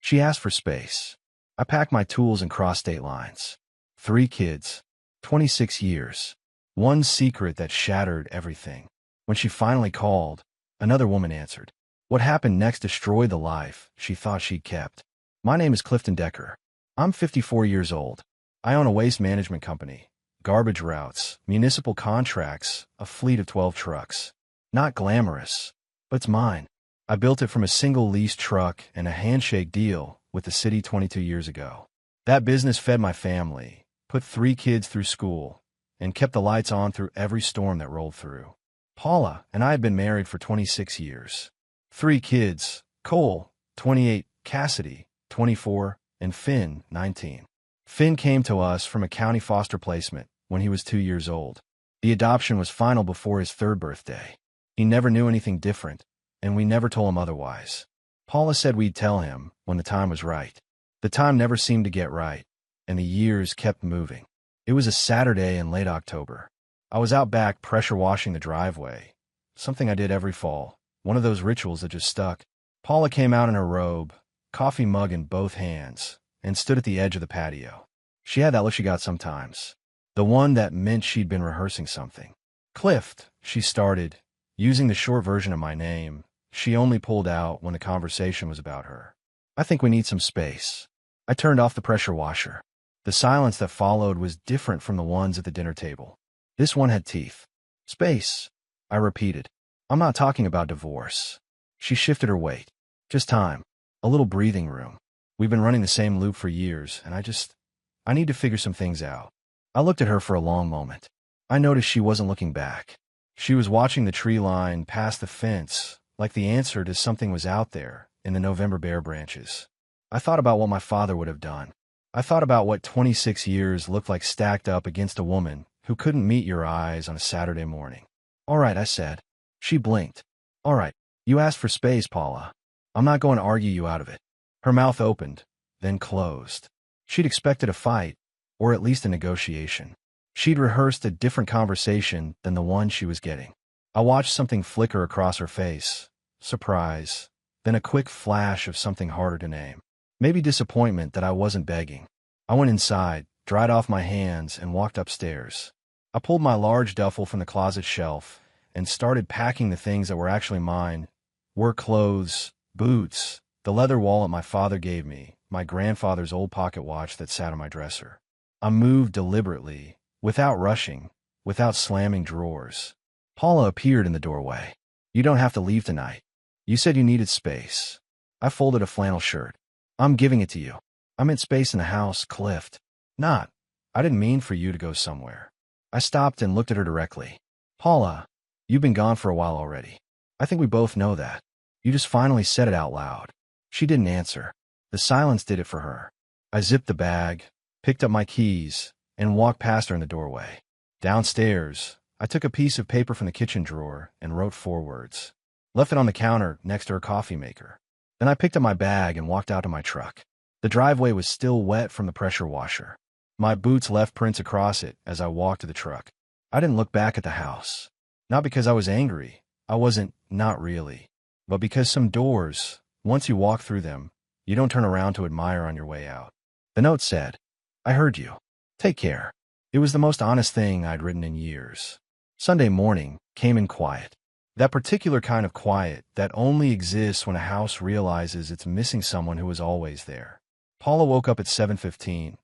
She asked for space. I packed my tools and crossed state lines. 3 kids. 26 years. One secret that shattered everything. When she finally called, another woman answered. What happened next destroyed the life she thought she'd kept. My name is Clifton Decker. I'm 54 years old. I own a waste management company, garbage routes, municipal contracts, a fleet of 12 trucks. Not glamorous, but it's mine. I built it from a single leased truck and a handshake deal with the city 22 years ago. That business fed my family, put 3 kids through school, and kept the lights on through every storm that rolled through. Paula and I had been married for 26 years. 3 kids, Cole, 28, Cassidy, 24, and Finn, 19. Finn came to us from a county foster placement when he was 2 years old. The adoption was final before his 3rd birthday. He never knew anything different, and we never told him otherwise. Paula said we'd tell him when the time was right. The time never seemed to get right, and the years kept moving. It was a Saturday in late October. I was out back pressure washing the driveway, something I did every fall, one of those rituals that just stuck. Paula came out in her robe, coffee mug in both hands, and stood at the edge of the patio. She had that look she got sometimes, the one that meant she'd been rehearsing something. Clift, she started, using the short version of my name she only pulled out when the conversation was about her. I think we need some space. I turned off the pressure washer. The silence that followed was different from the ones at the dinner table. This one had teeth. Space, I repeated. I'm not talking about divorce. She shifted her weight. Just time. A little breathing room. We've been running the same loop for years, and I need to figure some things out. I looked at her for a long moment. I noticed she wasn't looking back. She was watching the tree line past the fence, like the answer to something was out there in the November bare branches. I thought about what my father would have done. I thought about what 26 years looked like stacked up against a woman who couldn't meet your eyes on a Saturday morning. All right, I said. She blinked. All right, you asked for space, Paula. I'm not going to argue you out of it. Her mouth opened, then closed. She'd expected a fight, or at least a negotiation. She'd rehearsed a different conversation than the one she was getting. I watched something flicker across her face. Surprise, then a quick flash of something harder to name. Maybe disappointment that I wasn't begging. I went inside, dried off my hands, and walked upstairs. I pulled my large duffel from the closet shelf and started packing the things that were actually mine. Work clothes, boots, the leather wallet my father gave me, my grandfather's old pocket watch that sat on my dresser. I moved deliberately, without rushing, without slamming drawers. Paula appeared in the doorway. You don't have to leave tonight. You said you needed space. I folded a flannel shirt. I'm giving it to you. I meant space in the house, Clift. Not. I didn't mean for you to go somewhere. I stopped and looked at her directly. Paula, you've been gone for a while already. I think we both know that. You just finally said it out loud. She didn't answer. The silence did it for her. I zipped the bag, picked up my keys, and walked past her in the doorway. Downstairs, I took a piece of paper from the kitchen drawer and wrote 4 words. Left it on the counter next to her coffee maker. Then I picked up my bag and walked out to my truck. The driveway was still wet from the pressure washer. My boots left prints across it as I walked to the truck. I didn't look back at the house. Not because I was angry. I wasn't, not really. But because some doors, once you walk through them, you don't turn around to admire on your way out. The note said, I heard you. Take care. It was the most honest thing I'd written in years. Sunday morning came in quiet. That particular kind of quiet that only exists when a house realizes it's missing someone who was always there. Paula woke up at 7:15.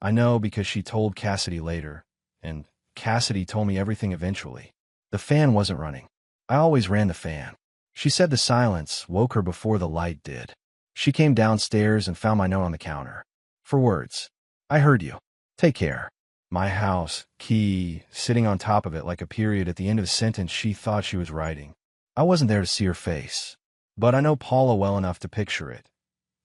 I know because she told Cassidy later, and Cassidy told me everything eventually. The fan wasn't running. I always ran the fan. She said the silence woke her before the light did. She came downstairs and found my note on the counter. 4 words. I heard you. Take care. My house, key, sitting on top of it like a period at the end of a sentence she thought she was writing. I wasn't there to see her face, but I know Paula well enough to picture it.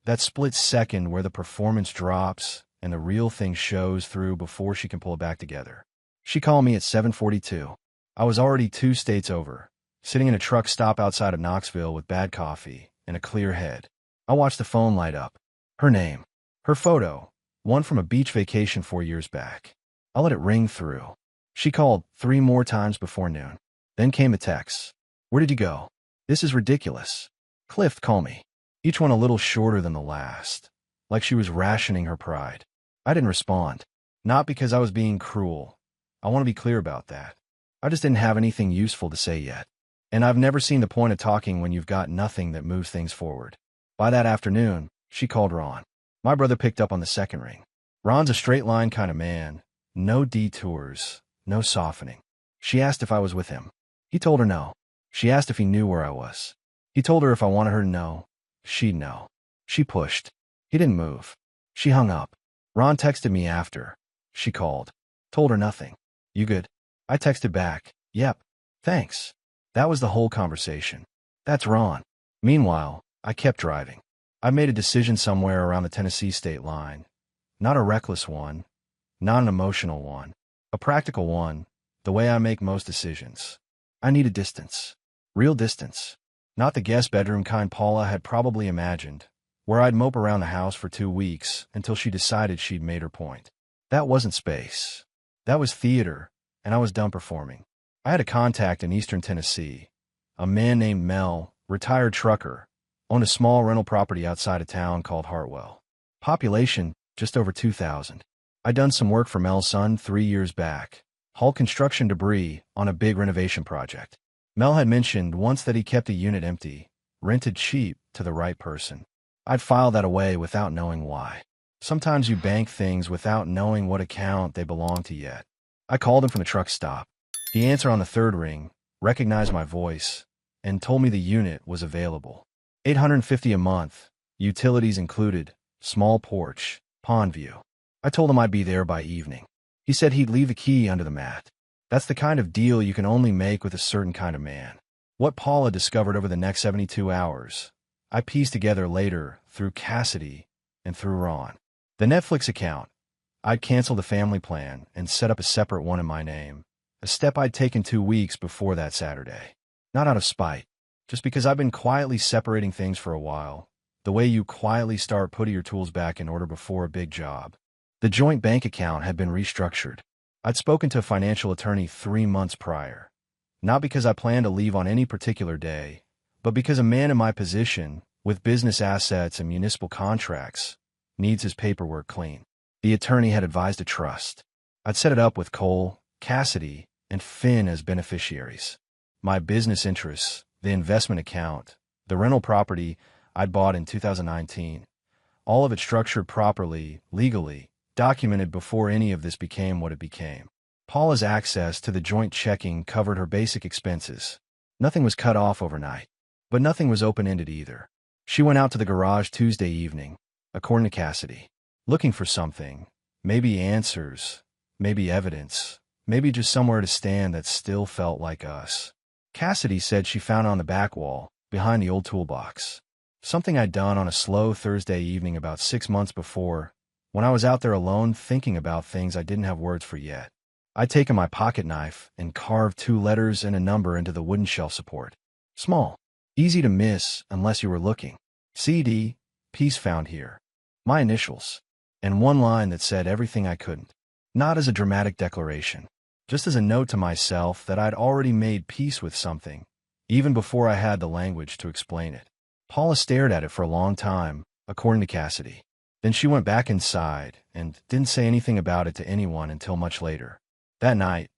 That split second where the performance drops and the real thing shows through before she can pull it back together. She called me at 7:42. I was already 2 states over, sitting in a truck stop outside of Knoxville with bad coffee and a clear head. I watched the phone light up. Her name. Her photo. One from a beach vacation 4 years back. I let it ring through. She called 3 more times before noon. Then came a text. Where did you go? This is ridiculous. Clift, call me. each one a little shorter than the last, like she was rationing her pride. I didn't respond. Not because I was being cruel. I want to be clear about that. I just didn't have anything useful to say yet. And I've never seen the point of talking when you've got nothing that moves things forward. By that afternoon, she called Ron. My brother picked up on the second ring. Ron's a straight-line kind of man. No detours, no softening. She asked if I was with him. He told her no. She asked if he knew where I was. He told her if I wanted her to know, she'd know. She pushed. He didn't move. She hung up. Ron texted me after. She called. Told her nothing. You good? I texted back. Yep. Thanks. That was the whole conversation. That's Ron. Meanwhile, I kept driving. I made a decision somewhere around the Tennessee state line. Not a reckless one. Not an emotional one. A practical one, the way I make most decisions. I needed distance. Real distance. Not the guest bedroom kind Paula had probably imagined, where I'd mope around the house for 2 weeks until she decided she'd made her point. That wasn't space. That was theater, and I was done performing. I had a contact in eastern Tennessee, a man named Mel, retired trucker, owned a small rental property outside of town called Hartwell. Population, just over 2,000. I'd done some work for Mel's son 3 years back, hauled construction debris on a big renovation project. Mel had mentioned once that he kept a unit empty, rented cheap to the right person. I'd filed that away without knowing why. Sometimes you bank things without knowing what account they belong to yet. I called him from the truck stop. He answered on the third ring, recognized my voice, and told me the unit was available. $850 a month, utilities included, small porch, pond view. I told him I'd be there by evening. He said he'd leave the key under the mat. That's the kind of deal you can only make with a certain kind of man. What Paula discovered over the next 72 hours, I pieced together later through Cassidy and through Ron. The Netflix account. I'd canceled the family plan and set up a separate one in my name, a step I'd taken 2 weeks before that Saturday. Not out of spite, just because I've been quietly separating things for a while, the way you quietly start putting your tools back in order before a big job. The joint bank account had been restructured. I'd spoken to a financial attorney 3 months prior, not because I planned to leave on any particular day, but because a man in my position, with business assets and municipal contracts, needs his paperwork clean. The attorney had advised a trust. I'd set it up with Cole, Cassidy, and Finn as beneficiaries. My business interests, the investment account, the rental property I'd bought in 2019, all of it structured properly, legally, documented before any of this became what it became. Paula's access to the joint checking covered her basic expenses. Nothing was cut off overnight, but nothing was open-ended either. She went out to the garage Tuesday evening, according to Cassidy, looking for something, maybe answers, maybe evidence, maybe just somewhere to stand that still felt like us. Cassidy said she found it on the back wall, behind the old toolbox. Something I'd done on a slow Thursday evening about 6 months before, when I was out there alone thinking about things I didn't have words for yet. I'd taken my pocket knife and carved 2 letters and a number into the wooden shelf support. Small. Easy to miss unless you were looking. CD, piece found here. My initials. And one line that said everything I couldn't. Not as a dramatic declaration. Just as a note to myself that I'd already made peace with something, even before I had the language to explain it. Paula stared at it for a long time, according to Cassidy. Then she went back inside and didn't say anything about it to anyone until much later. That night,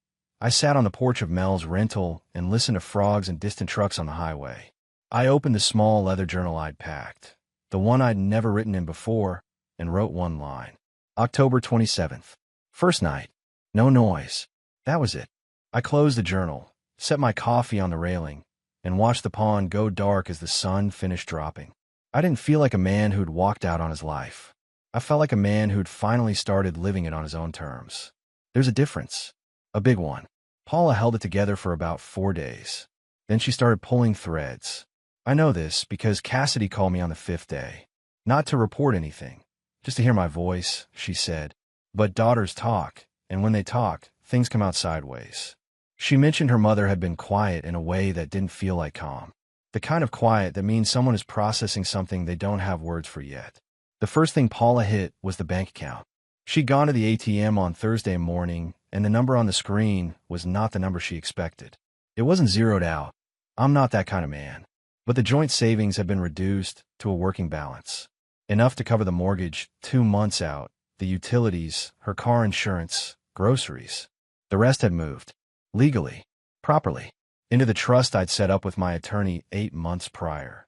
I sat on the porch of Mel's rental and listened to frogs and distant trucks on the highway. I opened the small leather journal I'd packed, the one I'd never written in before, and wrote one line. October 27th. First night. No noise. That was it. I closed the journal, set my coffee on the railing, and watched the pond go dark as the sun finished dropping. I didn't feel like a man who'd walked out on his life. I felt like a man who'd finally started living it on his own terms. There's a difference. A big one. Paula held it together for about 4 days. Then she started pulling threads. I know this because Cassidy called me on the 5th day. Not to report anything, just to hear my voice, she said. But daughters talk, and when they talk, things come out sideways. She mentioned her mother had been quiet in a way that didn't feel like calm. The kind of quiet that means someone is processing something they don't have words for yet. The first thing Paula hit was the bank account. She'd gone to the ATM on Thursday morning, and the number on the screen was not the number she expected. It wasn't zeroed out. I'm not that kind of man. but the joint savings had been reduced to a working balance. Enough to cover the mortgage 2 months out, the utilities, her car insurance, groceries. The rest had moved, legally, properly, into the trust I'd set up with my attorney 8 months prior.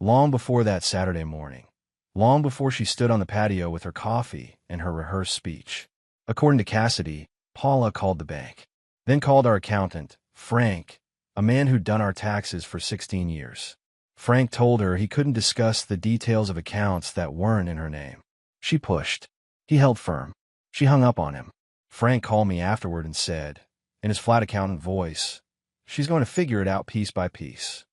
Long before that Saturday morning. Long before she stood on the patio with her coffee and her rehearsed speech. According to Cassidy, Paula called the bank. Then called our accountant, Frank, a man who'd done our taxes for 16 years. Frank told her he couldn't discuss the details of accounts that weren't in her name. She pushed. He held firm. She hung up on him. Frank called me afterward and said, in his flat accountant voice, "She's going to figure it out piece by piece."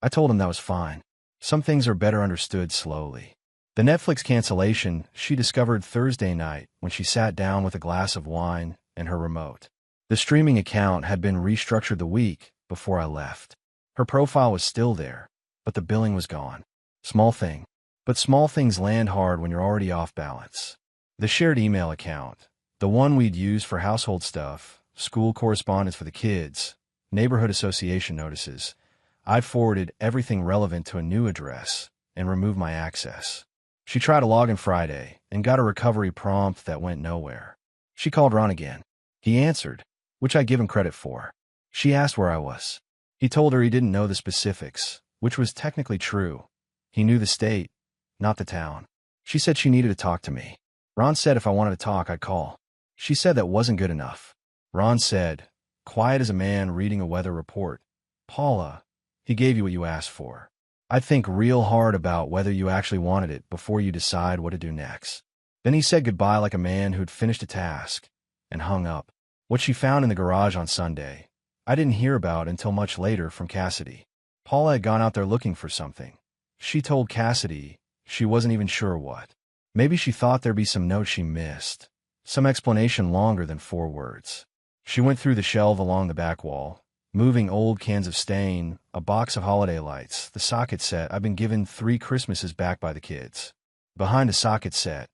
I told him that was fine. Some things are better understood slowly. The Netflix cancellation she discovered Thursday night when she sat down with a glass of wine and her remote. The streaming account had been restructured the week before I left. Her profile was still there, but the billing was gone. Small thing. But small things land hard when you're already off balance. The shared email account, the one we'd use for household stuff, school correspondence for the kids, neighborhood association notices, I'd forwarded everything relevant to a new address and removed my access. She tried to log in Friday and got a recovery prompt that went nowhere. She called Ron again. He answered, which I give him credit for. She asked where I was. He told her he didn't know the specifics, which was technically true. He knew the state, not the town. She said she needed to talk to me. Ron said if I wanted to talk, I'd call. She said that wasn't good enough. Ron said, quiet as a man reading a weather report, "Paula, he gave you what you asked for. I'd think real hard about whether you actually wanted it before you decide what to do next." Then he said goodbye like a man who'd finished a task and hung up. What she found in the garage on Sunday, I didn't hear about until much later from Cassidy. Paula had gone out there looking for something. She told Cassidy she wasn't even sure what. Maybe she thought there'd be some note she missed, some explanation longer than 4 words. She went through the shelf along the back wall, moving old cans of stain, a box of holiday lights, the socket set I'd been given 3 Christmases back by the kids. Behind a socket set,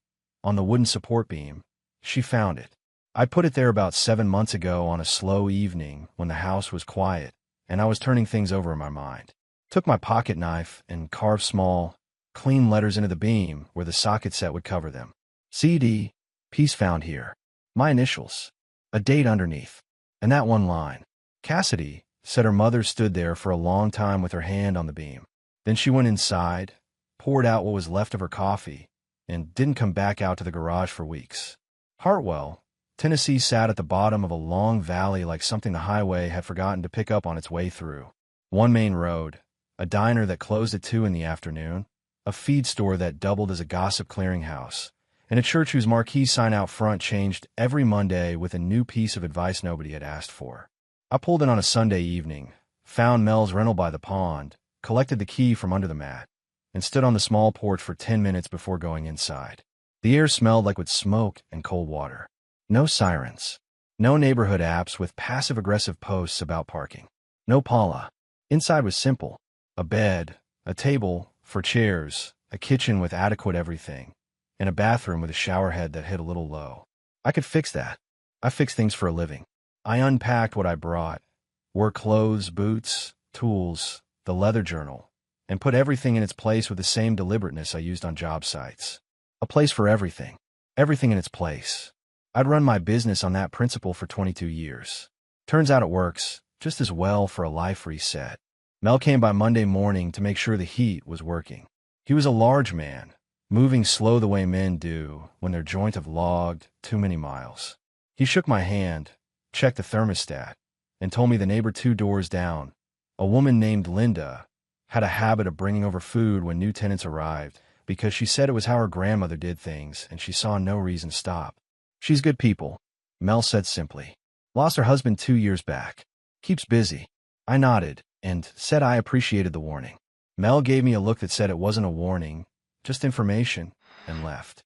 on the wooden support beam, she found it. I put it there about 7 months ago on a slow evening when the house was quiet and I was turning things over in my mind. Took my pocket knife and carved small, clean letters into the beam where the socket set would cover them. CD, piece found here. My initials. A date underneath. And that one line. Cassidy said her mother stood there for a long time with her hand on the beam. Then she went inside, poured out what was left of her coffee, and didn't come back out to the garage for weeks. Hartwell, Tennessee sat at the bottom of a long valley like something the highway had forgotten to pick up on its way through. One main road, a diner that closed at 2 in the afternoon, a feed store that doubled as a gossip clearinghouse, and a church whose marquee sign out front changed every Monday with a new piece of advice nobody had asked for. I pulled in on a Sunday evening, found Mel's rental by the pond, collected the key from under the mat, and stood on the small porch for 10 minutes before going inside. The air smelled like with smoke and cold water. No sirens. No neighborhood apps with passive-aggressive posts about parking. No Paula. Inside was simple. A bed, a table for chairs, a kitchen with adequate everything, and a bathroom with a shower head that hit a little low. I could fix that. I fix things for a living. I unpacked what I brought, work clothes, boots, tools, the leather journal, and put everything in its place with the same deliberateness I used on job sites. A place for everything. Everything in its place. I'd run my business on that principle for 22 years. Turns out it works just as well for a life reset. Mel came by Monday morning to make sure the heat was working. He was a large man, moving slow the way men do when their joint have logged too many miles. He shook my hand, checked the thermostat, and told me the neighbor 2 doors down, a woman named Linda, had a habit of bringing over food when new tenants arrived because she said it was how her grandmother did things and she saw no reason to stop. She's good people, Mel said simply. Lost her husband 2 years back. Keeps busy. I nodded and said I appreciated the warning. Mel gave me a look that said it wasn't a warning, just information, and left.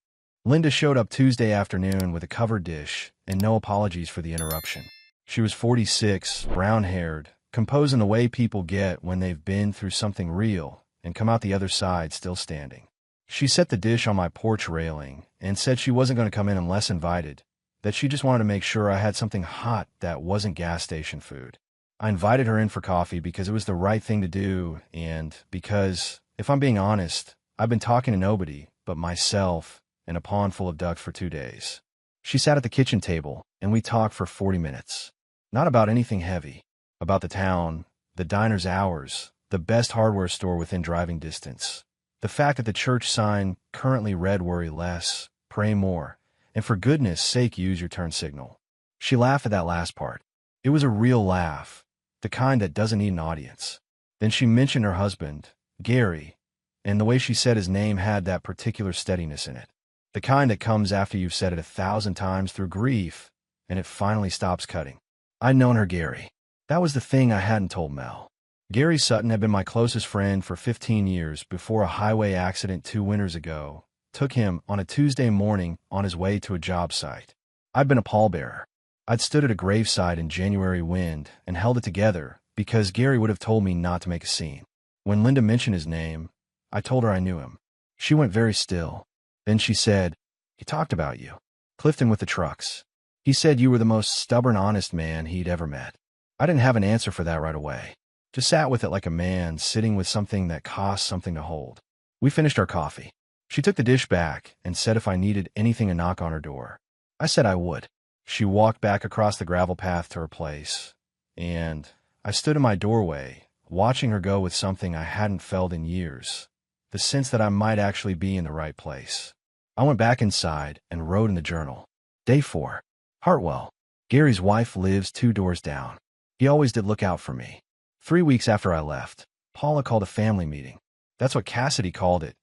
Linda showed up Tuesday afternoon with a covered dish and no apologies for the interruption. She was 46, brown-haired, composing the way people get when they've been through something real and come out the other side still standing. She set the dish on my porch railing and said she wasn't going to come in unless invited, that she just wanted to make sure I had something hot that wasn't gas station food. I invited her in for coffee because it was the right thing to do, and because, if I'm being honest, I've been talking to nobody but myself and a pond full of ducks for 2 days. She sat at the kitchen table, and we talked for 40 minutes. Not about anything heavy. About the town, the diner's hours, the best hardware store within driving distance. The fact that the church sign currently read "Worry less, pray more, and for goodness sake use your turn signal." She laughed at that last part. It was a real laugh, the kind that doesn't need an audience. Then she mentioned her husband, Gary, and the way she said his name had that particular steadiness in it. The kind that comes after you've said it 1,000 times through grief, and it finally stops cutting. I'd known her Gary. That was the thing I hadn't told Mel. Gary Sutton had been my closest friend for 15 years before a highway accident 2 winters ago took him on a Tuesday morning on his way to a job site. I'd been a pallbearer. I'd stood at a graveside in January wind and held it together because Gary would have told me not to make a scene. When Linda mentioned his name, I told her I knew him. She went very still. Then she said, "He talked about you. Clifton with the trucks. He said you were the most stubborn, honest man he'd ever met." I didn't have an answer for that right away. Just sat with it like a man sitting with something that cost something to hold. We finished our coffee. She took the dish back and said if I needed anything to knock on her door. I said I would. She walked back across the gravel path to her place, and I stood in my doorway, watching her go with something I hadn't felt in years, the sense that I might actually be in the right place. I went back inside and wrote in the journal. Day 4. Hartwell. Gary's wife lives 2 doors down. He always did look out for me. 3 weeks after I left, Paula called a family meeting. That's what Cassidy called it,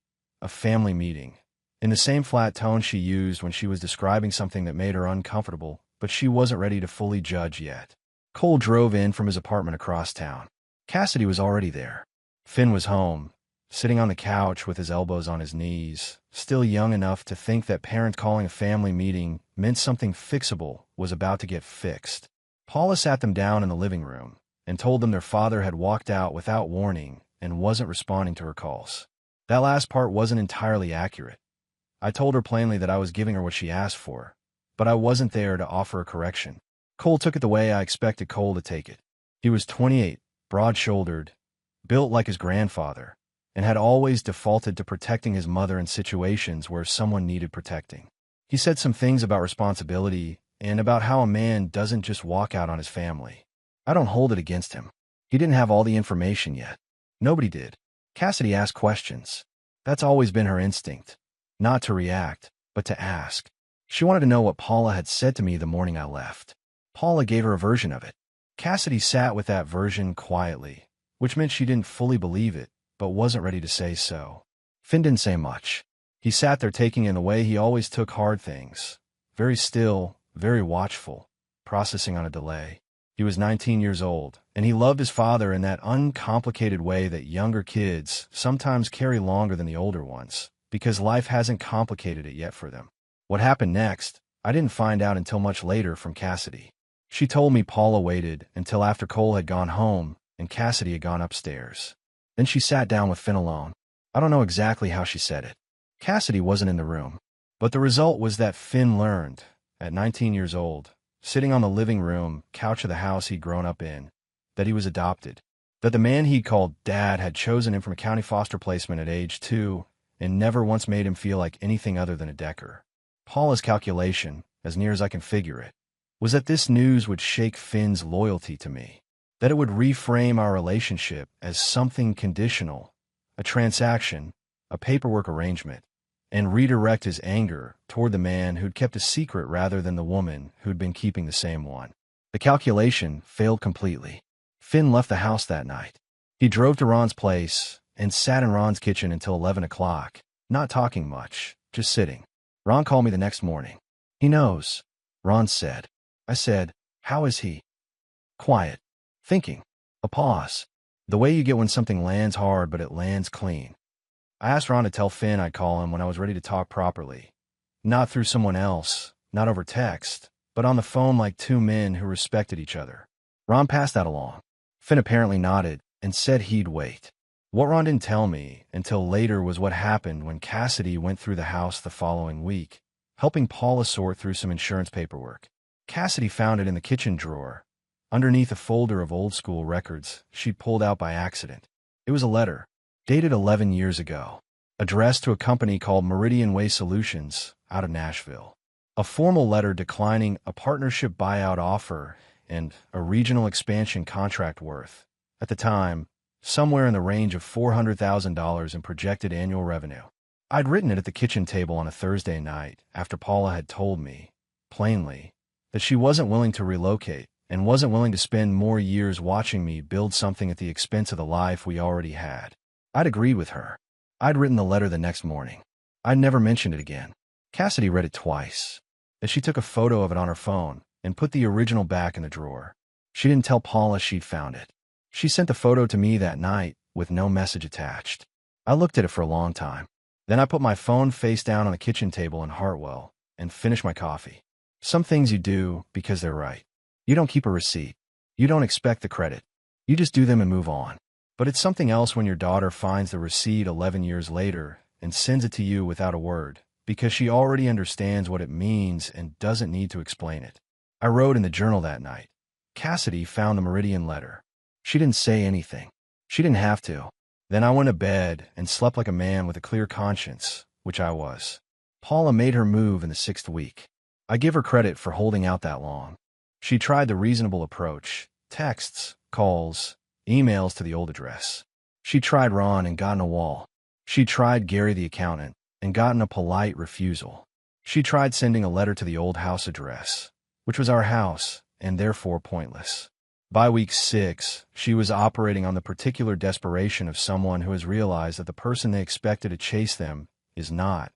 a family meeting. In the same flat tone she used when she was describing something that made her uncomfortable, but she wasn't ready to fully judge yet. Cole drove in from his apartment across town. Cassidy was already there. Finn was home, sitting on the couch with his elbows on his knees, still young enough to think that parents calling a family meeting meant something fixable was about to get fixed. Paula sat them down in the living room and told them their father had walked out without warning and wasn't responding to her calls. That last part wasn't entirely accurate. I told her plainly that I was giving her what she asked for, but I wasn't there to offer a correction. Cole took it the way I expected Cole to take it. He was 28, broad-shouldered, built like his grandfather, and had always defaulted to protecting his mother in situations where someone needed protecting. He said some things about responsibility and about how a man doesn't just walk out on his family. I don't hold it against him. He didn't have all the information yet. Nobody did. Cassidy asked questions. That's always been her instinct. Not to react, but to ask. She wanted to know what Paula had said to me the morning I left. Paula gave her a version of it. Cassidy sat with that version quietly, which meant she didn't fully believe it, but wasn't ready to say so. Finn didn't say much. He sat there taking in the way he always took hard things. Very still, very watchful, processing on a delay. He was 19 years old, and he loved his father in that uncomplicated way that younger kids sometimes carry longer than the older ones, because life hasn't complicated it yet for them. What happened next, I didn't find out until much later from Cassidy. She told me Paula waited until after Cole had gone home and Cassidy had gone upstairs. Then she sat down with Finn alone. I don't know exactly how she said it. Cassidy wasn't in the room, but the result was that Finn learned, at 19 years old, sitting on the living room couch of the house he'd grown up in, that he was adopted, that the man he'd called Dad had chosen him from a county foster placement at age 2 and never once made him feel like anything other than a Decker. Paula's calculation, as near as I can figure it, was that this news would shake Finn's loyalty to me, that it would reframe our relationship as something conditional, a transaction, a paperwork arrangement, and redirect his anger toward the man who'd kept a secret rather than the woman who'd been keeping the same one. The calculation failed completely. Finn left the house that night. He drove to Ron's place and sat in Ron's kitchen until 11 o'clock, not talking much, just sitting. Ron called me the next morning. "He knows," Ron said. I said, "How is he?" Quiet. Thinking. A pause. The way you get when something lands hard but it lands clean. I asked Ron to tell Finn I'd call him when I was ready to talk properly. Not through someone else, not over text, but on the phone like 2 men who respected each other. Ron passed that along. Finn apparently nodded and said he'd wait. What Ron didn't tell me until later was what happened when Cassidy went through the house the following week, helping Paula sort through some insurance paperwork. Cassidy found it in the kitchen drawer, Underneath a folder of old-school records she'd pulled out by accident. It was a letter, dated 11 years ago, addressed to a company called Meridian Way Solutions out of Nashville. A formal letter declining a partnership buyout offer and a regional expansion contract worth, at the time, somewhere in the range of $400,000 in projected annual revenue. I'd written it at the kitchen table on a Thursday night after Paula had told me, plainly, that she wasn't willing to relocate and wasn't willing to spend more years watching me build something at the expense of the life we already had. I'd agreed with her. I'd written the letter the next morning. I'd never mentioned it again. Cassidy read it twice. Then she took a photo of it on her phone and put the original back in the drawer. She didn't tell Paula she'd found it. She sent the photo to me that night with no message attached. I looked at it for a long time. Then I put my phone face down on the kitchen table in Hartwell and finished my coffee. Some things you do because they're right. You don't keep a receipt. You don't expect the credit. You just do them and move on. But it's something else when your daughter finds the receipt 11 years later and sends it to you without a word, because she already understands what it means and doesn't need to explain it. I wrote in the journal that night. Cassidy found the Meridian letter. She didn't say anything. She didn't have to. Then I went to bed and slept like a man with a clear conscience, which I was. Paula made her move in the 6th week. I give her credit for holding out that long. She tried the reasonable approach, texts, calls, emails to the old address. She tried Ron and gotten a wall. She tried Gary the accountant and gotten a polite refusal. She tried sending a letter to the old house address, which was our house and therefore pointless. By week 6, she was operating on the particular desperation of someone who has realized that the person they expected to chase them is not,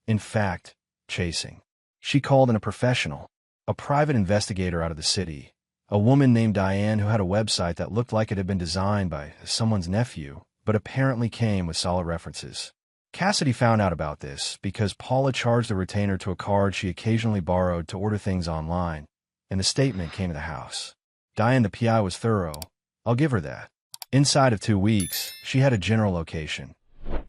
in fact, chasing. She called in a professional, a private investigator out of the city, a woman named Diane who had a website that looked like it had been designed by someone's nephew, but apparently came with solid references. Cassidy found out about this because Paula charged the retainer to a card she occasionally borrowed to order things online, and the statement came to the house. Diane, the PI, was thorough. I'll give her that. Inside of 2 weeks, she had a general location.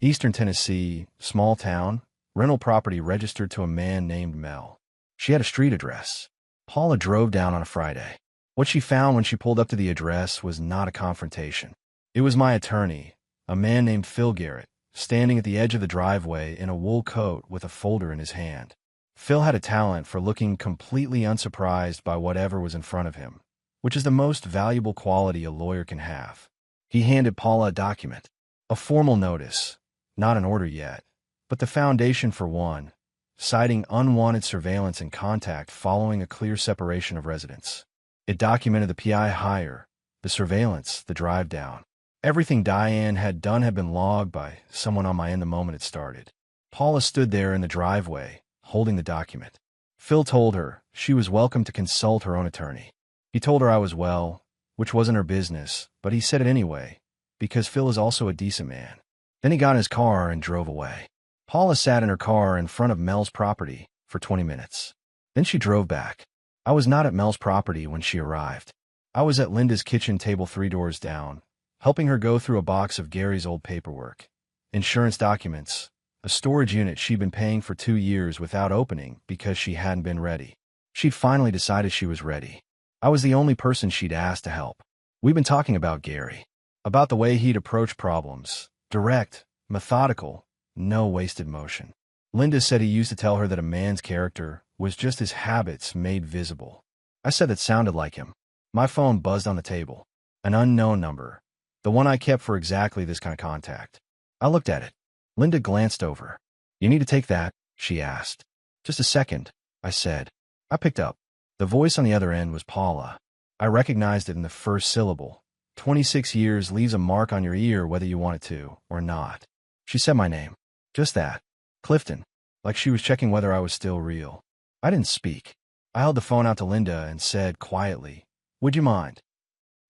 Eastern Tennessee, small town, rental property registered to a man named Mel. She had a street address. Paula drove down on a Friday. What she found when she pulled up to the address was not a confrontation. It was my attorney, a man named Phil Garrett, standing at the edge of the driveway in a wool coat with a folder in his hand. Phil had a talent for looking completely unsurprised by whatever was in front of him, which is the most valuable quality a lawyer can have. He handed Paula a document, a formal notice, not an order yet, but the foundation for one, citing unwanted surveillance and contact following a clear separation of residence. It documented the PI hire, the surveillance, the drive down. Everything Diane had done had been logged by someone on my end the moment it started. Paula stood there in the driveway, holding the document. Phil told her she was welcome to consult her own attorney. He told her I was well, which wasn't her business, but he said it anyway, because Phil is also a decent man. Then he got in his car and drove away. Paula sat in her car in front of Mel's property for 20 minutes. Then she drove back. I was not at Mel's property when she arrived. I was at Linda's kitchen table 3 doors down, helping her go through a box of Gary's old paperwork, insurance documents, a storage unit she'd been paying for 2 years without opening because she hadn't been ready. She'd finally decided she was ready. I was the only person she'd asked to help. We'd been talking about Gary, about the way he'd approach problems, direct, methodical, no wasted motion. Linda said he used to tell her that a man's character was just his habits made visible. I said that sounded like him. My phone buzzed on the table. An unknown number, the one I kept for exactly this kind of contact. I looked at it. Linda glanced over. "You need to take that?" she asked. "Just a second," I said. I picked up. The voice on the other end was Paula. I recognized it in the first syllable. 26 years leaves a mark on your ear whether you want it to or not. She said my name. Just that. Clifton. Like she was checking whether I was still real. I didn't speak. I held the phone out to Linda and said quietly, "Would you mind?"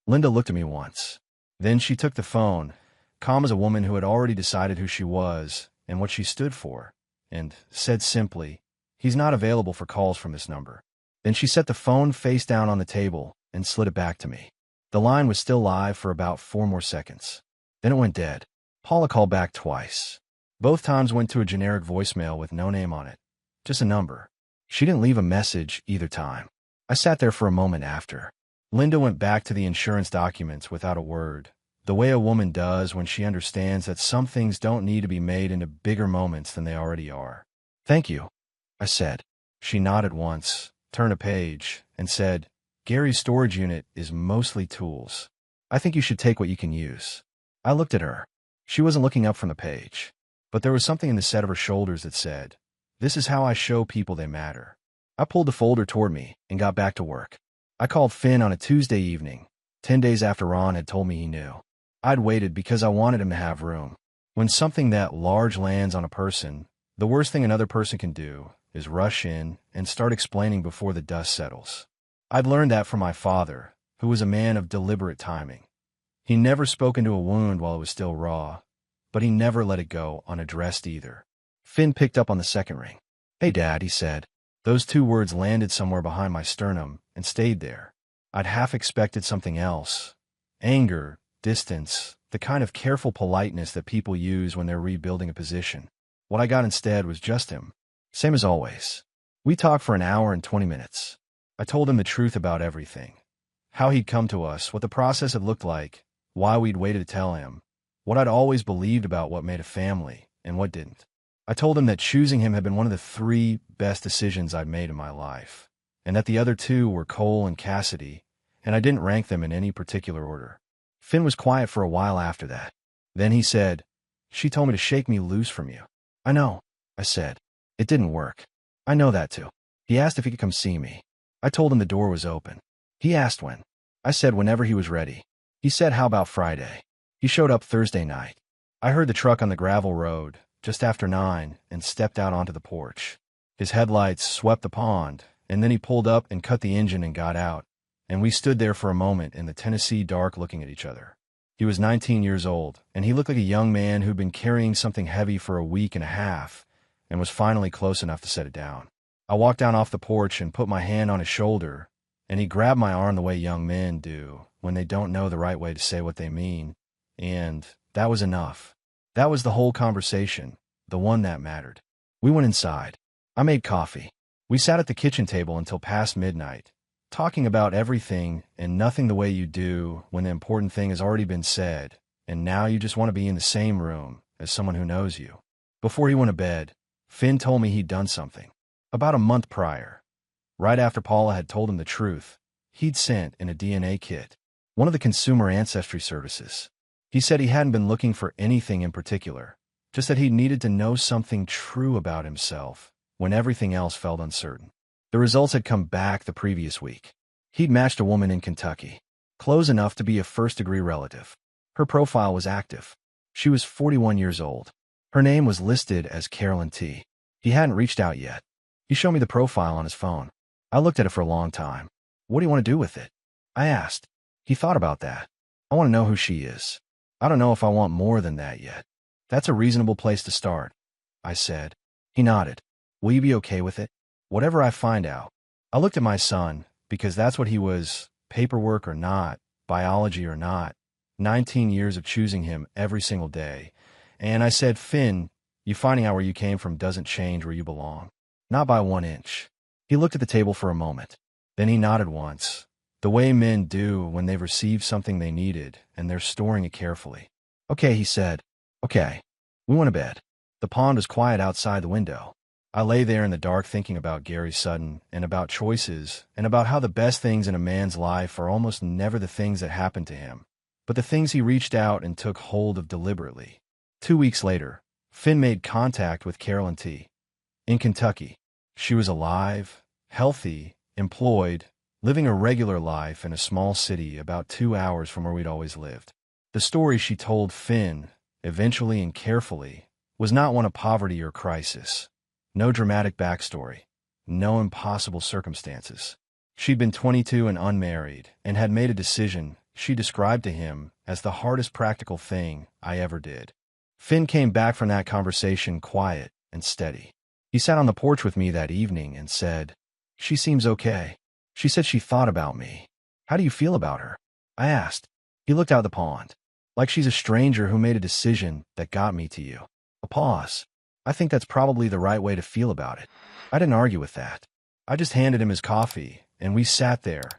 Linda looked at me once. Then she took the phone, calm as a woman who had already decided who she was and what she stood for, and said simply, "He's not available for calls from this number." Then she set the phone face down on the table and slid it back to me. The line was still live for about 4 more seconds. Then it went dead. Paula called back twice. Both times went to a generic voicemail with no name on it, just a number. She didn't leave a message either time. I sat there for a moment after. Linda went back to the insurance documents without a word, the way a woman does when she understands that some things don't need to be made into bigger moments than they already are. Thank you, I said. She nodded once, turned a page, and said, Gary's storage unit is mostly tools. I think you should take what you can use. I looked at her. She wasn't looking up from the page, but there was something in the set of her shoulders that said, this is how I show people they matter. I pulled the folder toward me and got back to work. I called Finn on a Tuesday evening, 10 days after Ron had told me he knew. I'd waited because I wanted him to have room. When something that large lands on a person, the worst thing another person can do is rush in and start explaining before the dust settles. I'd learned that from my father, who was a man of deliberate timing. He never spoke into a wound while it was still raw, but he never let it go unaddressed either. Finn picked up on the second ring. Hey, Dad, he said. Those two words landed somewhere behind my sternum and stayed there. I'd half expected something else. Anger, distance, the kind of careful politeness that people use when they're rebuilding a position. What I got instead was just him. Same as always. We talked for an hour and 20 minutes. I told him the truth about everything. How he'd come to us, what the process had looked like, why we'd waited to tell him, what I'd always believed about what made a family and what didn't. I told him that choosing him had been one of the 3 best decisions I'd made in my life, and that the other 2 were Cole and Cassidy, and I didn't rank them in any particular order. Finn was quiet for a while after that. Then he said, She told me to shake me loose from you. I know, I said. It didn't work. I know that too. He asked if he could come see me. I told him the door was open. He asked when. I said whenever he was ready. He said, how about Friday? He showed up Thursday night. I heard the truck on the gravel road just after 9 and stepped out onto the porch. His headlights swept the pond, and then he pulled up and cut the engine and got out, and we stood there for a moment in the Tennessee dark looking at each other. He was 19 years old, and he looked like a young man who'd been carrying something heavy for a week and a half and was finally close enough to set it down. I walked down off the porch and put my hand on his shoulder, and he grabbed my arm the way young men do when they don't know the right way to say what they mean, and that was enough. That was the whole conversation, the one that mattered. We went inside. I made coffee. We sat at the kitchen table until past midnight, talking about everything and nothing the way you do when the important thing has already been said, and now you just want to be in the same room as someone who knows you. Before he went to bed, Finn told me he'd done something. About a month prior, right after Paula had told him the truth, he'd sent in a DNA kit, one of the consumer ancestry services. He said he hadn't been looking for anything in particular, just that he needed to know something true about himself when everything else felt uncertain. The results had come back the previous week. He'd matched a woman in Kentucky, close enough to be a first-degree relative. Her profile was active. She was 41 years old. Her name was listed as Carolyn T. He hadn't reached out yet. He showed me the profile on his phone. I looked at it for a long time. What do you want to do with it? I asked. He thought about that. I want to know who she is. I don't know if I want more than that yet. That's a reasonable place to start, I said. He nodded. Will you be okay with it? Whatever I find out. I looked at my son, because that's what he was, paperwork or not, biology or not, 19 years of choosing him every single day. And I said, Finn, you finding out where you came from doesn't change where you belong. Not by 1 inch. He looked at the table for a moment. Then he nodded once, the way men do when they've received something they needed and they're storing it carefully. Okay, he said. Okay. We went to bed. The pond was quiet outside the window. I lay there in the dark thinking about Gary Sutton and about choices and about how the best things in a man's life are almost never the things that happen to him, but the things he reached out and took hold of deliberately. 2 weeks later, Finn made contact with Carolyn T. in Kentucky. She was alive, healthy, employed, living a regular life in a small city about 2 hours from where we'd always lived. The story she told Finn, eventually and carefully, was not one of poverty or crisis. No dramatic backstory. No impossible circumstances. She'd been 22 and unmarried and had made a decision she described to him as the hardest practical thing I ever did. Finn came back from that conversation quiet and steady. He sat on the porch with me that evening and said, She seems okay. She said she thought about me. How do you feel about her? I asked. He looked out the pond. Like she's a stranger who made a decision that got me to you. A pause. I think that's probably the right way to feel about it. I didn't argue with that. I just handed him his coffee, and we sat there,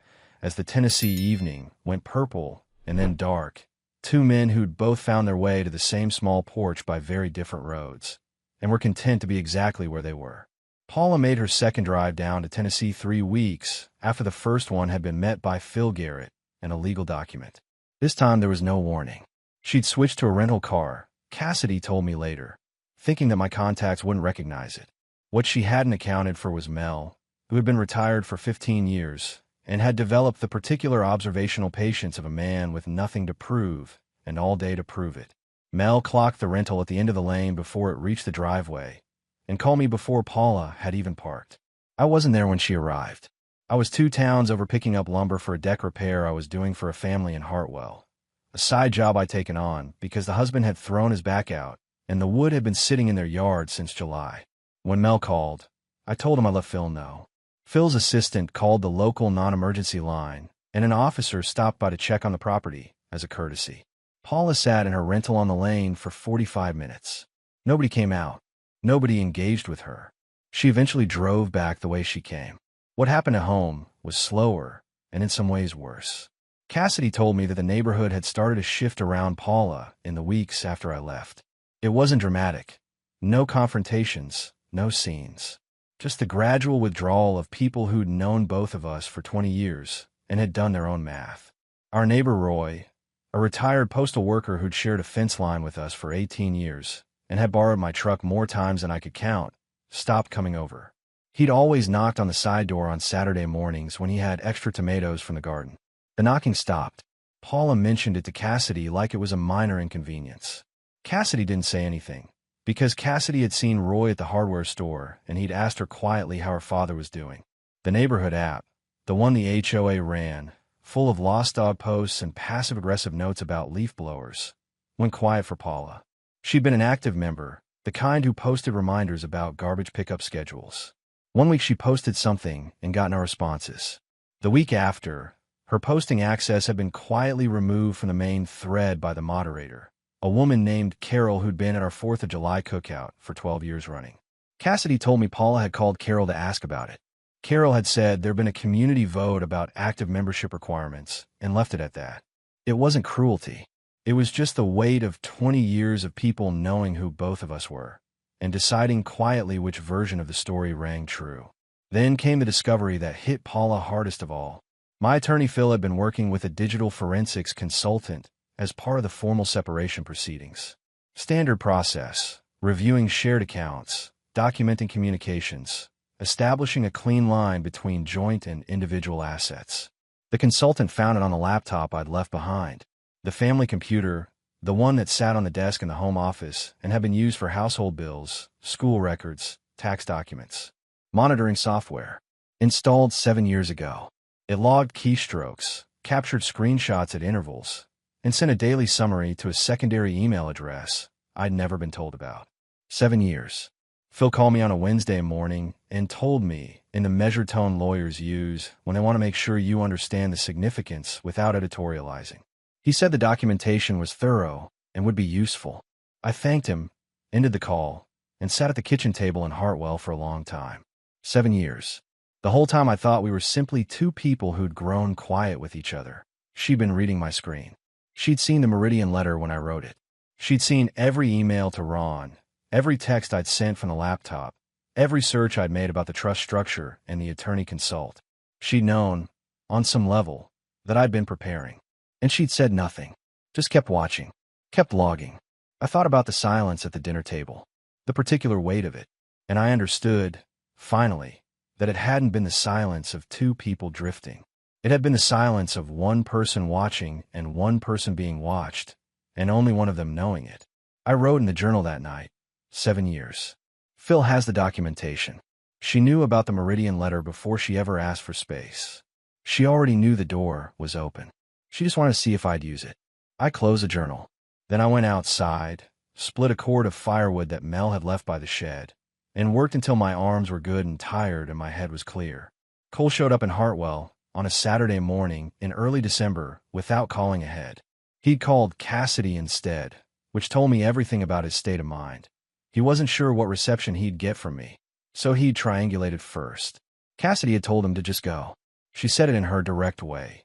as the Tennessee evening went purple and then dark. Two men who'd both found their way to the same small porch by very different roads, and were content to be exactly where they were. Paula made her second drive down to Tennessee 3 weeks after the first one had been met by Phil Garrett and a legal document. This time there was no warning. She'd switched to a rental car, Cassidy told me later, thinking that my contacts wouldn't recognize it. What she hadn't accounted for was Mel, who had been retired for 15 years and had developed the particular observational patience of a man with nothing to prove and all day to prove it. Mel clocked the rental at the end of the lane before it reached the driveway and called me before Paula had even parked. I wasn't there when she arrived. I was 2 towns over picking up lumber for a deck repair I was doing for a family in Hartwell, a side job I'd taken on because the husband had thrown his back out and the wood had been sitting in their yard since July. When Mel called, I told him I let Phil know. Phil's assistant called the local non-emergency line, and an officer stopped by to check on the property as a courtesy. Paula sat in her rental on the lane for 45 minutes. Nobody came out. Nobody engaged with her. She eventually drove back the way she came. What happened at home was slower and in some ways worse. Cassidy told me that the neighborhood had started to shift around Paula in the weeks after I left. It wasn't dramatic. No confrontations, no scenes. Just the gradual withdrawal of people who'd known both of us for 20 years and had done their own math. Our neighbor Roy, a retired postal worker who'd shared a fence line with us for 18 years and had borrowed my truck more times than I could count, stopped coming over. He'd always knocked on the side door on Saturday mornings when he had extra tomatoes from the garden. The knocking stopped. Paula mentioned it to Cassidy like it was a minor inconvenience. Cassidy didn't say anything, because Cassidy had seen Roy at the hardware store and he'd asked her quietly how her father was doing. The neighborhood app, the one the HOA ran, full of lost dog posts and passive-aggressive notes about leaf blowers, went quiet for Paula. She'd been an active member, the kind who posted reminders about garbage pickup schedules. One week she posted something and got no responses. The week after, her posting access had been quietly removed from the main thread by the moderator, a woman named Carol who'd been at our 4th of July cookout for 12 years running. Cassidy told me Paula had called Carol to ask about it. Carol had said there'd been a community vote about active membership requirements and left it at that. It wasn't cruelty. It was just the weight of 20 years of people knowing who both of us were and deciding quietly which version of the story rang true. Then came the discovery that hit Paula hardest of all. My attorney Phil had been working with a digital forensics consultant as part of the formal separation proceedings. Standard process, reviewing shared accounts, documenting communications, establishing a clean line between joint and individual assets. The consultant found it on the laptop I'd left behind. The family computer, the one that sat on the desk in the home office and had been used for household bills, school records, tax documents. Monitoring software. Installed 7 years ago. It logged keystrokes, captured screenshots at intervals, and sent a daily summary to a secondary email address I'd never been told about. 7 years. Phil called me on a Wednesday morning and told me, in the measured tone lawyers use when they want to make sure you understand the significance without editorializing. He said the documentation was thorough and would be useful. I thanked him, ended the call, and sat at the kitchen table in Hartwell for a long time. 7 years. The whole time I thought we were simply 2 people who'd grown quiet with each other. She'd been reading my screen. She'd seen the Meridian letter when I wrote it. She'd seen every email to Ron, every text I'd sent from the laptop, every search I'd made about the trust structure and the attorney consult. She'd known, on some level, that I'd been preparing. And she'd said nothing, just kept watching, kept logging. I thought about the silence at the dinner table, the particular weight of it, and I understood, finally, that it hadn't been the silence of 2 people drifting. It had been the silence of one person watching and one person being watched, and only one of them knowing it. I wrote in the journal that night, 7 years. Phil has the documentation. She knew about the Meridian letter before she ever asked for space. She already knew the door was open. She just wanted to see if I'd use it. I closed the journal. Then I went outside, split a cord of firewood that Mel had left by the shed, and worked until my arms were good and tired and my head was clear. Cole showed up in Hartwell on a Saturday morning in early December without calling ahead. He'd called Cassidy instead, which told me everything about his state of mind. He wasn't sure what reception he'd get from me, so he'd triangulated first. Cassidy had told him to just go. She said it in her direct way.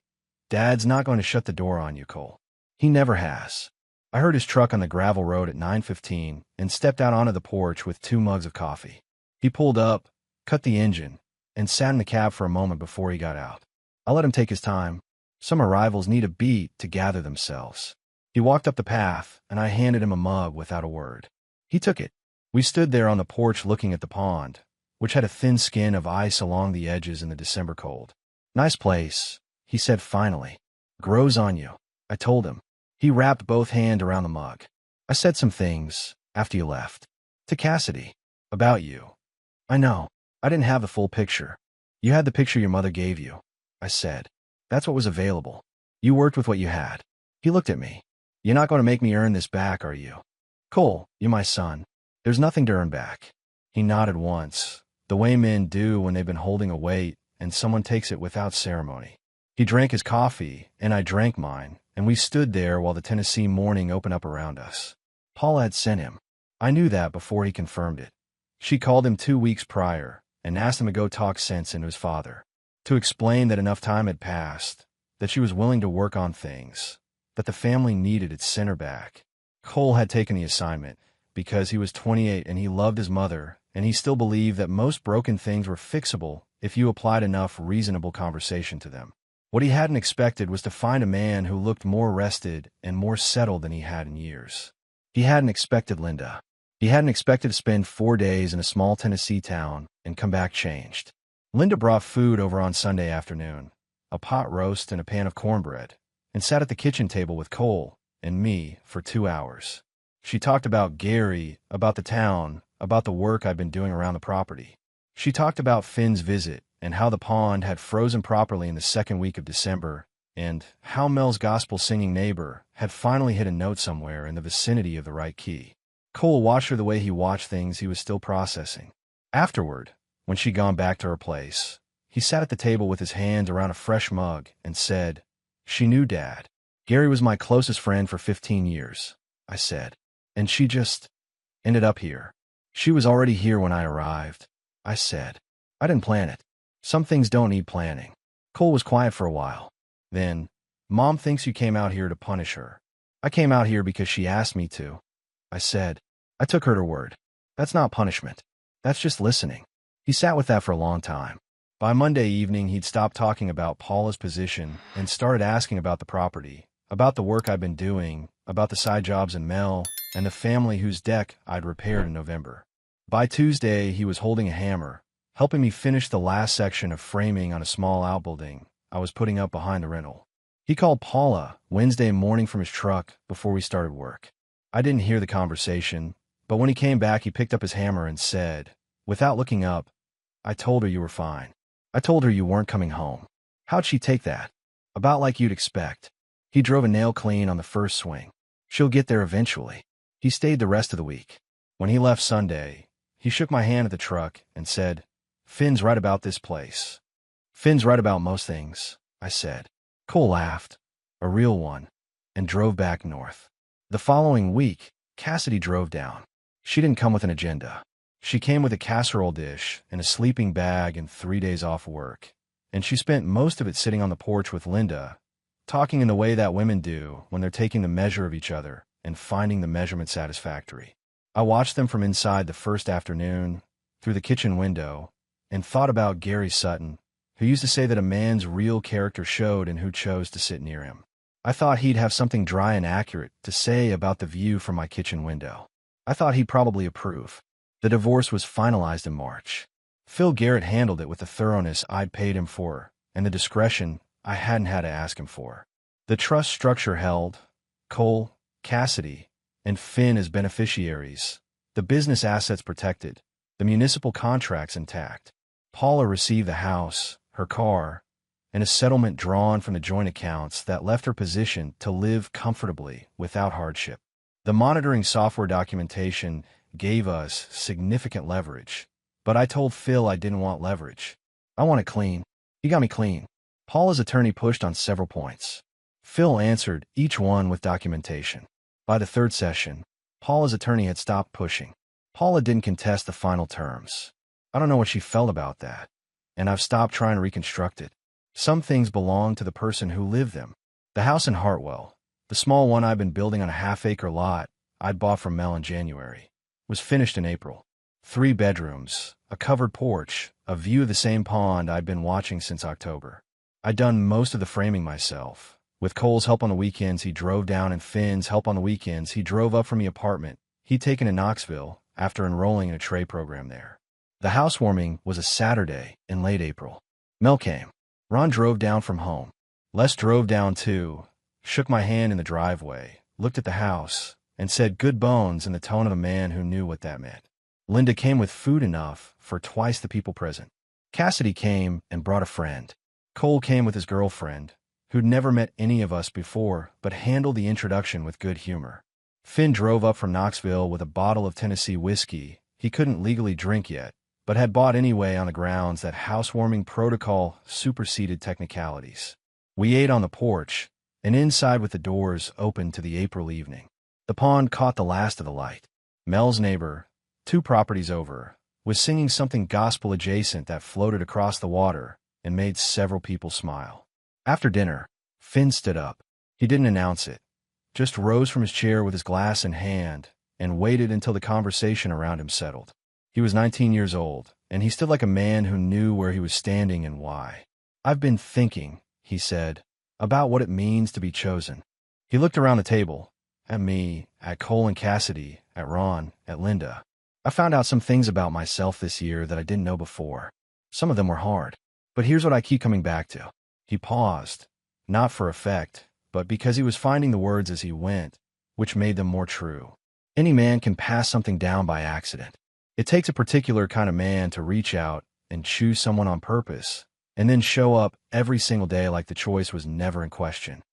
Dad's not going to shut the door on you, Cole. He never has. I heard his truck on the gravel road at 9:15 and stepped out onto the porch with 2 mugs of coffee. He pulled up, cut the engine, and sat in the cab for a moment before he got out. I let him take his time. Some arrivals need a beat to gather themselves. He walked up the path, and I handed him a mug without a word. He took it. We stood there on the porch looking at the pond, which had a thin skin of ice along the edges in the December cold. Nice place, he said finally. Grows on you, I told him. He wrapped both hands around the mug. I said some things, after you left. To Cassidy. About you. I know. I didn't have the full picture. You had the picture your mother gave you, I said. That's what was available. You worked with what you had. He looked at me. You're not going to make me earn this back, are you? Cole, you're my son. There's nothing to earn back. He nodded once, the way men do when they've been holding a weight and someone takes it without ceremony. He drank his coffee, and I drank mine, and we stood there while the Tennessee morning opened up around us. Paula had sent him. I knew that before he confirmed it. She called him 2 weeks prior and asked him to go talk sense into his father, to explain that enough time had passed, that she was willing to work on things, that the family needed its center back. Cole had taken the assignment because he was 28 and he loved his mother, and he still believed that most broken things were fixable if you applied enough reasonable conversation to them. What he hadn't expected was to find a man who looked more rested and more settled than he had in years. He hadn't expected Linda. He hadn't expected to spend 4 days in a small Tennessee town and come back changed. Linda brought food over on Sunday afternoon, a pot roast and a pan of cornbread, and sat at the kitchen table with Cole and me for 2 hours. She talked about Gary, about the town, about the work I'd been doing around the property. She talked about Finn's visit and how the pond had frozen properly in the second week of December, and how Mel's gospel-singing neighbor had finally hit a note somewhere in the vicinity of the right key. Cole watched her the way he watched things he was still processing. Afterward, when she'd gone back to her place, he sat at the table with his hands around a fresh mug and said, She knew Dad. Gary was my closest friend for 15 years, I said. And she just ended up here. She was already here when I arrived, I said. I didn't plan it. Some things don't need planning. Cole was quiet for a while. Then, Mom thinks you came out here to punish her. I came out here because she asked me to, I said. I took her to word. That's not punishment. That's just listening. He sat with that for a long time. By Monday evening, he'd stopped talking about Paula's position and started asking about the property, about the work I'd been doing, about the side jobs in Mel, and the family whose deck I'd repaired in November. By Tuesday, he was holding a hammer, helping me finish the last section of framing on a small outbuilding I was putting up behind the rental. He called Paula Wednesday morning from his truck before we started work. I didn't hear the conversation, but when he came back, he picked up his hammer and said, without looking up, I told her you were fine. I told her you weren't coming home. How'd she take that? About like you'd expect. He drove a nail clean on the first swing. She'll get there eventually. He stayed the rest of the week. When he left Sunday, he shook my hand at the truck and said, Finn's right about this place. Finn's right about most things, I said. Cole laughed, a real one, and drove back north. The following week, Cassidy drove down. She didn't come with an agenda. She came with a casserole dish and a sleeping bag and 3 days off work, and she spent most of it sitting on the porch with Linda, talking in the way that women do when they're taking the measure of each other and finding the measurement satisfactory. I watched them from inside the first afternoon, through the kitchen window, and thought about Gary Sutton, who used to say that a man's real character showed in who chose to sit near him. I thought he'd have something dry and accurate to say about the view from my kitchen window. I thought he'd probably approve. The divorce was finalized in March. Phil Garrett handled it with the thoroughness I'd paid him for, and the discretion I hadn't had to ask him for. The trust structure held Cole, Cassidy, and Finn as beneficiaries, the business assets protected, the municipal contracts intact. Paula received the house, her car, and a settlement drawn from the joint accounts that left her positioned to live comfortably without hardship. The monitoring software documentation gave us significant leverage, but I told Phil I didn't want leverage. I want it clean. He got me clean. Paula's attorney pushed on several points. Phil answered each one with documentation. By the third session, Paula's attorney had stopped pushing. Paula didn't contest the final terms. I don't know what she felt about that, and I've stopped trying to reconstruct it. Some things belong to the person who lived them. The house in Hartwell, the small one I've been building on a half-acre lot I'd bought from Mel in January, was finished in April. 3 bedrooms, a covered porch, a view of the same pond I'd been watching since October. I'd done most of the framing myself. With Cole's help on the weekends, he drove down, and Finn's help on the weekends, he drove up from the apartment he'd taken in Knoxville after enrolling in a trade program there. The housewarming was a Saturday in late April. Mel came. Ron drove down from home. Les drove down too, shook my hand in the driveway, looked at the house, and said good bones in the tone of a man who knew what that meant. Linda came with food enough for twice the people present. Cassidy came and brought a friend. Cole came with his girlfriend, who'd never met any of us before but handled the introduction with good humor. Finn drove up from Knoxville with a bottle of Tennessee whiskey he couldn't legally drink yet, but had bought anyway on the grounds that housewarming protocol superseded technicalities. We ate on the porch, and inside with the doors open to the April evening. The pond caught the last of the light. Mel's neighbor, 2 properties over, was singing something gospel-adjacent that floated across the water and made several people smile. After dinner, Finn stood up. He didn't announce it, just rose from his chair with his glass in hand and waited until the conversation around him settled. He was 19 years old, and he stood like a man who knew where he was standing and why. "I've been thinking," he said, "about what it means to be chosen." He looked around the table, at me, at Cole and Cassidy, at Ron, at Linda. "I found out some things about myself this year that I didn't know before. Some of them were hard. But here's what I keep coming back to." He paused, not for effect, but because he was finding the words as he went, which made them more true. Any man can pass something down by accident. It takes a particular kind of man to reach out and choose someone on purpose, and then show up every single day like the choice was never in question.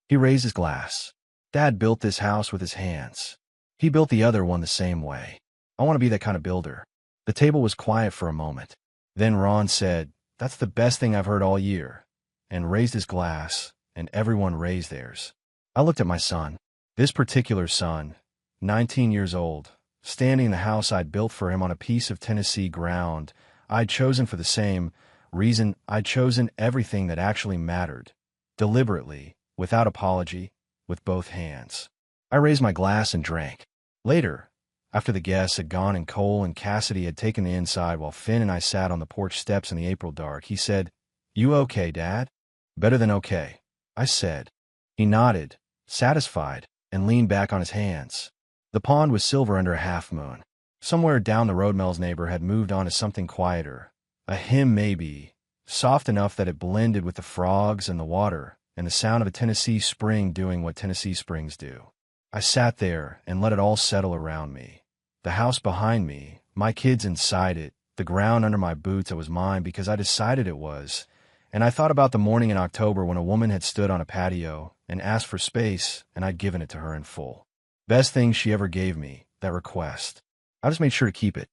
He raised his glass. "Dad built this house with his hands. He built the other one the same way. I want to be that kind of builder." The table was quiet for a moment. Then Ron said, "That's the best thing I've heard all year," and raised his glass, and everyone raised theirs. I looked at my son. This particular son, 19 years old, standing in the house I'd built for him on a piece of Tennessee ground I'd chosen for the same reason I'd chosen everything that actually mattered, deliberately, without apology, with both hands. I raised my glass and drank. Later, after the guests had gone and Cole and Cassidy had taken the inside while Finn and I sat on the porch steps in the April dark, he said, "You okay, Dad?" "Better than okay," I said. He nodded, satisfied, and leaned back on his hands. The pond was silver under a half-moon. Somewhere down the road, Mel's neighbor had moved on to something quieter, a hymn maybe, soft enough that it blended with the frogs and the water and the sound of a Tennessee spring doing what Tennessee springs do. I sat there and let it all settle around me. The house behind me, my kids inside it, the ground under my boots, it was mine because I decided it was. And I thought about the morning in October when a woman had stood on a patio and asked for space, and I'd given it to her in full. Best thing she ever gave me, that request. I just made sure to keep it.